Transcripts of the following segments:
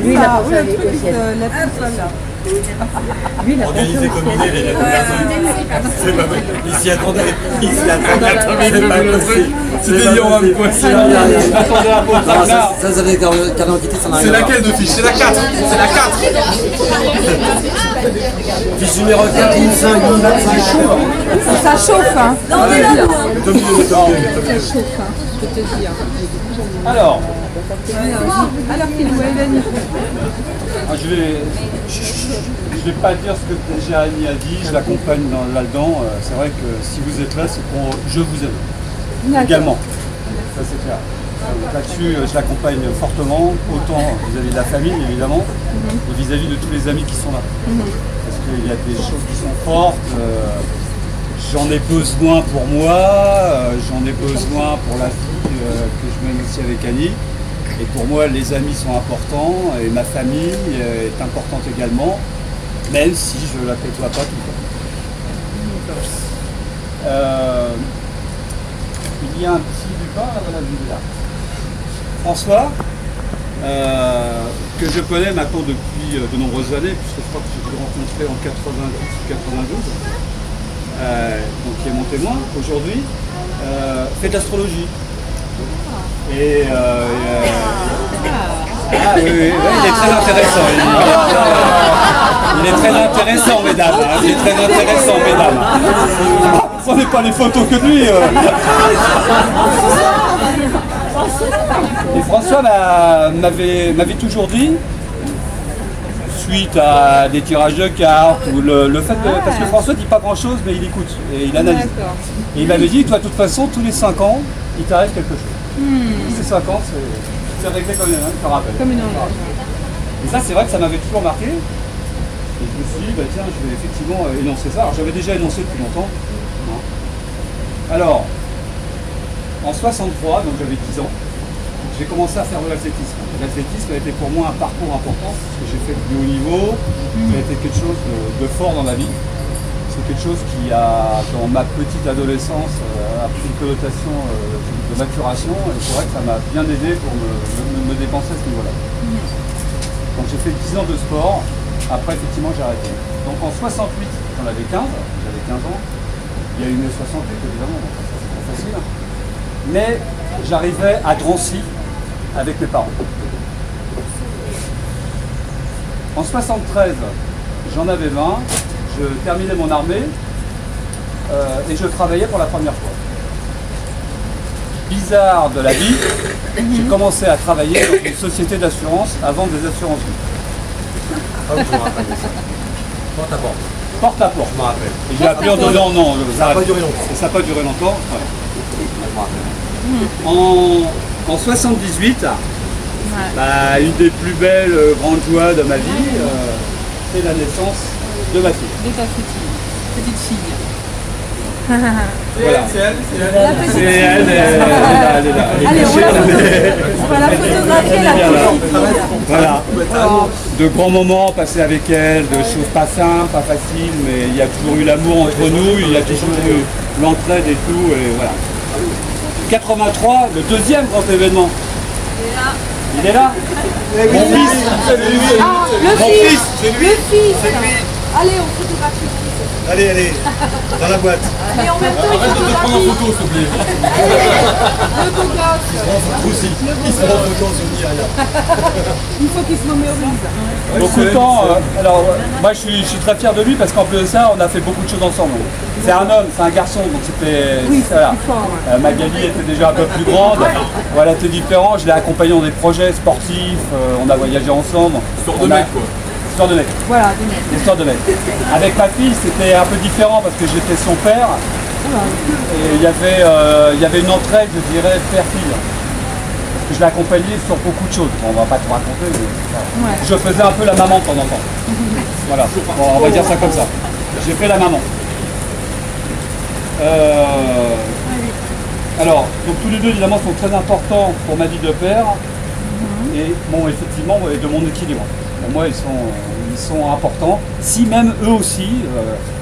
Lui, il a pensé à le truc l'écossaise. de la personne là. Lui, il a Organisé comme idée, les c'est pas vrai. Il s'y attendait. Il s'y attendait. C'est pas possible. C'était Yoram quoi. Attendez un peu. Ça avait carrément quitté, ça n'arrive C'est pas. laquelle de fiche? C'est la 4. C'est la 4. Fiche numéro 4, ligne 5, ligne 25. Ça chauffe, hein. Top mieux, top mieux. Ça chauffe, hein. Je peux te dire. Alors, Alors qu'il doit Hélène. je vais pas dire ce que Jérémy a dit, je l'accompagne là-dedans. C'est vrai que si vous êtes là, c'est pour je vous aime. Également. Ça c'est clair. Là-dessus, je l'accompagne fortement, autant vis-à-vis de la famille évidemment, et vis-à-vis de tous les amis qui sont là. Parce qu'il y a des choses qui sont fortes. J'en ai besoin pour moi, j'en ai besoin pour la vie que je mène aussi avec Annie. Et pour moi, les amis sont importants et ma famille est importante également, même si je ne la côtoie pas tout le temps. Il y a un petit Lupin là dans la ville là. François, que je connais maintenant depuis de nombreuses années, puisque je crois que j'ai dû rencontrer en 90 ou 92, donc qui est mon témoin aujourd'hui, fait de l'astrologie. Et oui, il est très intéressant. Il est très intéressant, mesdames. Il est très intéressant, mesdames. Prenez pas les photos que de lui. Et François m'avait toujours dit, suite à des tirages de cartes, ou le fait de, parce que François dit pas grand chose, mais il écoute et il analyse. Et il m'avait dit, toi, de toute façon, tous les 5 ans, il t'arrive quelque chose. Tous les 5 ans, c'est réglé comme une te rappelle. Comme une Et ça, c'est vrai que ça m'avait toujours marqué. Et je me suis dit, bah, tiens, je vais effectivement énoncer ça. Alors, j'avais déjà énoncé depuis longtemps. Hein. Alors, en 63, donc j'avais 10 ans, j'ai commencé à faire de l'athlétisme. L'athlétisme a été pour moi un parcours important, parce que j'ai fait du haut niveau, ça a été quelque chose de fort dans ma vie. C'est quelque chose qui a, dans ma petite adolescence, a pris une connotation de maturation, et c'est vrai que ça m'a bien aidé pour me dépenser à ce niveau-là. Donc j'ai fait 10 ans de sport, après effectivement j'ai arrêté. Donc en 68, j'en avais 15, j'avais 15 ans, il y a eu mai 68 évidemment, donc ça c'est trop facile. Mais j'arrivais à Drancy avec mes parents. En 73, j'en avais 20, je terminais mon armée et je travaillais pour la première fois. Bizarre de la vie, j'ai commencé à travailler dans une société d'assurance à vendre des assurances vie. Ah oui, je me rappelle de ça. Porte à porte. Porte à porte. Je me rappelle. Et j'ai appelé en disant non, Ça n'a pas duré longtemps. et ça n'a pas duré longtemps. Ouais. Je me rappelle. En 78, bah, une des plus belles grandes joies de ma vie, c'est la naissance de ma fille. De ta petite fille. Voilà. C'est elle. C'est elle, elle est là. Allez, on va la photographier la petite fille. Voilà. De grands moments passés avec elle, de choses pas simples, pas faciles, mais il y a toujours eu l'amour entre nous, il y a toujours eu l'entraide et tout, et voilà. 83, le deuxième grand événement. Il est là. Mon fils. Ah, le Mon fils. fils. Le fils. Allez, on photographie le fils. Allez, dans la boîte. Mais en même temps, il Arrête de te prendre en photographie. photo, s'il te plaît. Le beau gosse. Aussi. Il se prend en photo, on se dit rien. Il faut qu'il se mémorise. Beaucoup de temps. Alors, moi, je suis très fier de lui parce qu'en plus de ça, on a fait beaucoup de choses ensemble. C'est un homme, c'est un garçon, donc c'était. Oui, c'est voilà. plus fort. Ouais. Magali était déjà un peu plus grande. Voilà, c'était différent. Je l'ai accompagné dans des projets sportifs. On a voyagé ensemble. Histoire de mec, quoi. Histoire de mec. Voilà, des mecs. Histoire de mec. Avec ma fille, c'était un peu différent parce que j'étais son père. Et il y avait une entraide, je dirais, père-fille. Parce que je l'ai accompagné sur beaucoup de choses. Bon, on va pas tout raconter, mais voilà. Ouais. Je faisais un peu la maman de temps en temps. Voilà, bon, on va dire ça comme ça. J'ai fait la maman. Alors, donc tous les deux évidemment sont très importants pour ma vie de père. Et bon, effectivement, et de mon équilibre. Pour moi, ils sont importants. Si même eux aussi,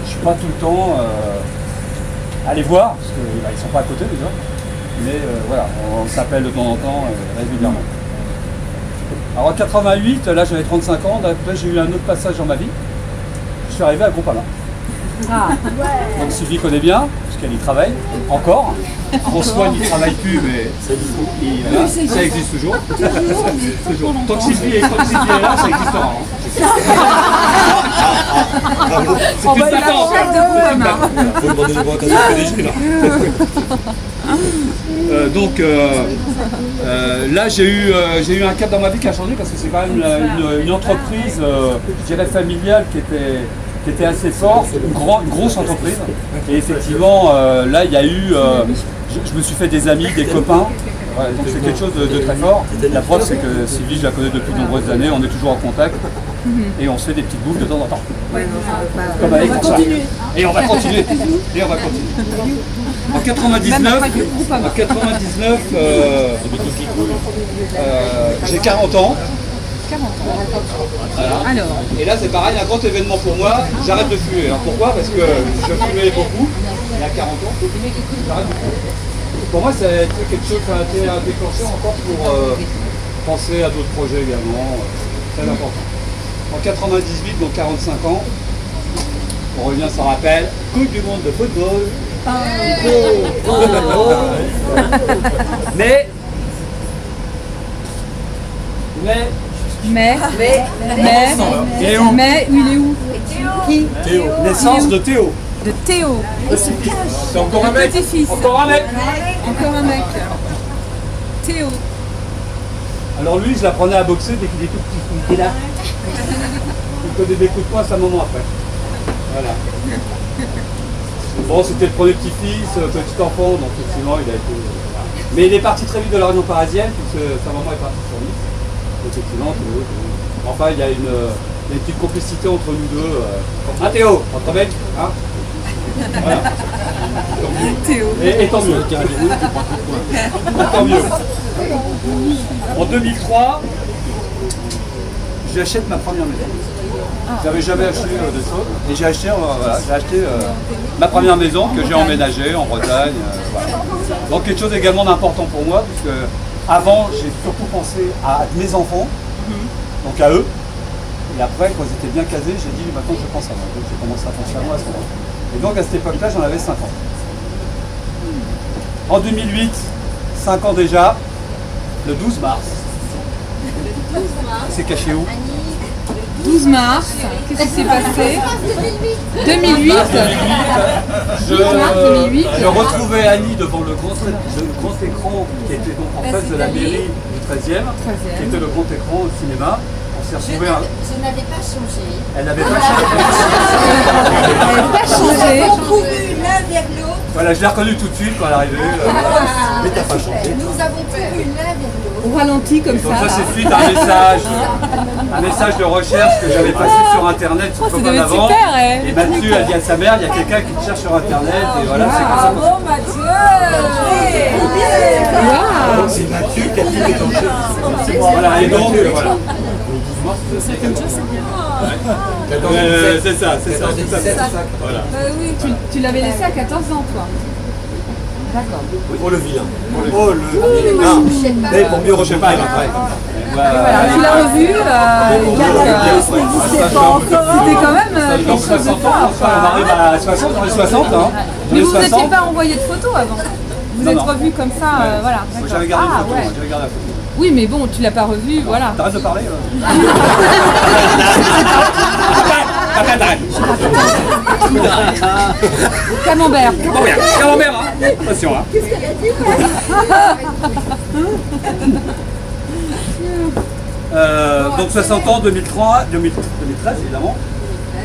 je suis pas tout le temps à les voir, parce qu'ils ne sont pas à côté déjà. Mais voilà, on s'appelle de temps en temps régulièrement. Alors en 88, là j'avais 35 ans, après j'ai eu un autre passage dans ma vie. Je suis arrivé à Groupama. Donc Sylvie connaît bien, puisqu'elle y travaille encore. François n'y travaille plus, mais voilà, ça existe toujours. Toujours. Tant que Sylvie est là, ça existera. C'est plus de temps. Faut demander des voix à PDG là. Là j'ai eu un cap dans ma vie qui a changé parce que c'est quand même une entreprise, je dirais familiale qui était assez forte, une grosse entreprise. Et effectivement, là il y a eu, je me suis fait des amis, des copains. Ouais, donc c'est quelque chose de très fort. La preuve c'est que Sylvie, je la connais depuis de nombreuses années, on est toujours en contact et on se fait des petites bouffes de temps en temps. Comme avec François. Et on va continuer. Et on va continuer. En 99, j'ai 40 ans. Voilà. Alors, Et là c'est pareil, un grand événement pour moi, j'arrête de fumer. Alors pourquoi? Parce que je fumais beaucoup, il y a 40 ans, j'arrête de fumer. Pour moi ça a été quelque chose qui a été un déclencheur encore pour penser à d'autres projets également, très important. En 98, donc 45 ans, on revient sans rappel, Coupe du monde de football. Mais il est où? mais il est où? Qui? Théo. Naissance de Théo. De Théo. C'est encore un mec. Petit-fils. Encore un mec. Encore un mec. Théo. Alors lui, je l'apprenais à boxer dès qu'il est tout petit. Il est là. Il connaît des coups de poing à sa maman après. Voilà. Bon, c'était le premier petit-fils, petit enfant, donc effectivement, il a été... Mais il est parti très vite de la région parisienne, puisque sa maman est partie sur Nice. Donc effectivement, Théo. Enfin, il y a une petite complicité entre nous deux. Hein Théo, entre mecs, hein voilà. Théo. Et tant mieux. Tant mieux. En 2003, j'achète ma première maison. J'avais jamais acheté de choses et j'ai acheté, ma première maison que j'ai emménagée en Bretagne. Voilà. Donc quelque chose également d'important pour moi, puisque avant j'ai surtout pensé à mes enfants, donc à eux. Et après, quand ils étaient bien casés, j'ai dit maintenant je pense à moi. Donc j'ai commencé à penser à moi à ce moment-là. Et donc à cette époque-là, j'en avais 5 ans. En 2008, 5 ans déjà, le 12 mars. C'est caché où? 12 mars. Qu'est-ce qui s'est passé? 2008. Je retrouvais Annie devant le grand écran qui était donc en face de la mairie du 13e, qui était le grand écran au cinéma. On s'est retrouvés. Je n'avais pas changé. Elle n'avait pas changé. Elle n'a pas changé. Nous avons couru l'un vers l'autre. Voilà, je l'ai reconnue tout de suite quand elle est arrivée. Mais t'as pas changé. Nous avons couru l'un vers l'autre. Au ralenti comme Donc ça. ça là. c'est suite à un message de recherche que j'avais passé sur internet sur ça Copain devait être d'avant. super, hein. Et Mathieu a dit à sa mère, il y a quelqu'un qui te cherche sur internet et voilà, c'est comme ça. Bravo Mathieu. Waouh. C'est Mathieu qui a tout déclenché. Voilà, et donc voilà. C'est ça. Voilà. Oui, tu l'avais laissé à 14 ans toi. D'accord. Oh le vilain. Oh le vilain. Mais pour mieux rejeter après. Voilà, tu l'as revu. C'était quand même Donc quelque chose 60 de ans, fort. on arrive à 60, dans les 60 hein. Mais vous Dans les n'étiez 60. pas envoyé de photos avant. Vous Non, êtes non. revus comme ça, voilà. Moi, d'accord. j'avais gardé la photo, ouais. j'avais gardé la photo. Oui, mais bon, tu l'as pas revu, voilà. T'arrêtes de parler T'arrête. Camembert. Bon, bien, camembert, hein. Attention, hein. Donc 60 ans, 2013 évidemment.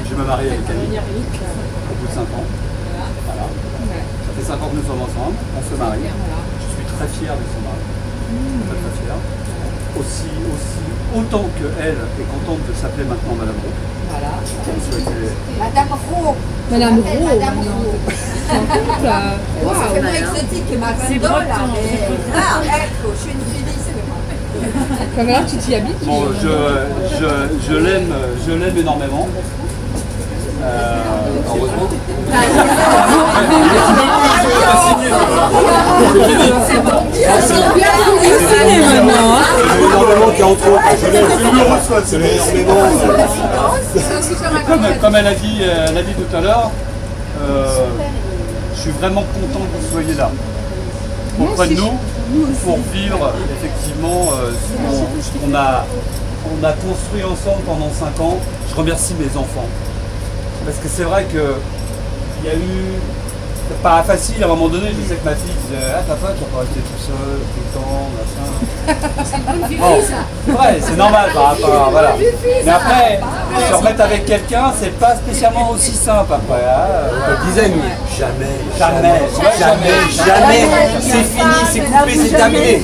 Je me marie avec Annie au bout de 5 ans. Voilà. Ça fait 5 ans que nous sommes ensemble, on se marie. Je suis très fier de ce mariage. Très fier. Autant qu'elle est contente de s'appeler maintenant Madame Roux. Voilà. On souhaitait... Madame Roux. Madame Roux. Madame Roux. Waouh. C'est moins exotique que ma grande là, mais là, ecco, je suis une fille. Comme là, tu t'y habites. Bon, je l'aime énormément. Heureusement. Maintenant, hein. C'est énormément qui entre autres. Je l'ai c'est énormément. Comme elle a dit tout à l'heure, je suis vraiment content que vous soyez là. Auprès de nous, pour vivre effectivement ce qu'on a construit ensemble pendant 5 ans. Je remercie mes enfants. Parce que c'est vrai qu'il y a eu, c'est pas facile à un moment donné, je sais que ma fille disait « Ah papa, tu vas pas rester tout seul, tout le temps, machin. » Bon, ouais, c'est normal par rapport, voilà. Mais après, se remettre avec quelqu'un, c'est pas spécialement aussi simple après. Hein. On disait nous, jamais, Jamais. c'est fini, c'est coupé, c'est terminé.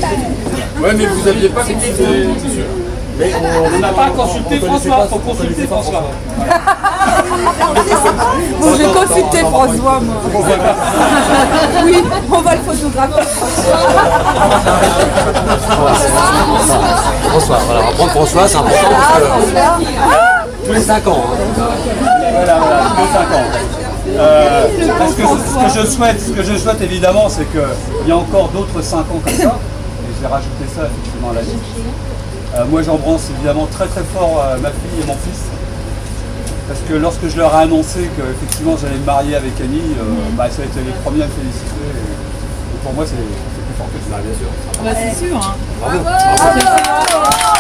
Ouais, mais vous aviez pas consulté, monsieur. Mais On n'a pas consulté François, faut consulter François. Bon, je vais consulter François, moi. Oui, on va le photographier. François, voilà, on va prendre François, c'est important parce que tous les 5 ans. Hein. Voilà, tous les 5 ans. Parce que ce que je souhaite évidemment, c'est qu'il y a encore d'autres 5 ans comme ça. Et j'ai rajouté ça effectivement à la liste. Moi j'embrasse évidemment très très fort ma fille et mon fils. Parce que lorsque je leur ai annoncé que effectivement j'allais me marier avec Annie, ça a été les premiers à me féliciter. Et pour moi c'est plus fort que ça. Bien sûr. Bah, c'est sûr. Hein. Bravo. Bravo.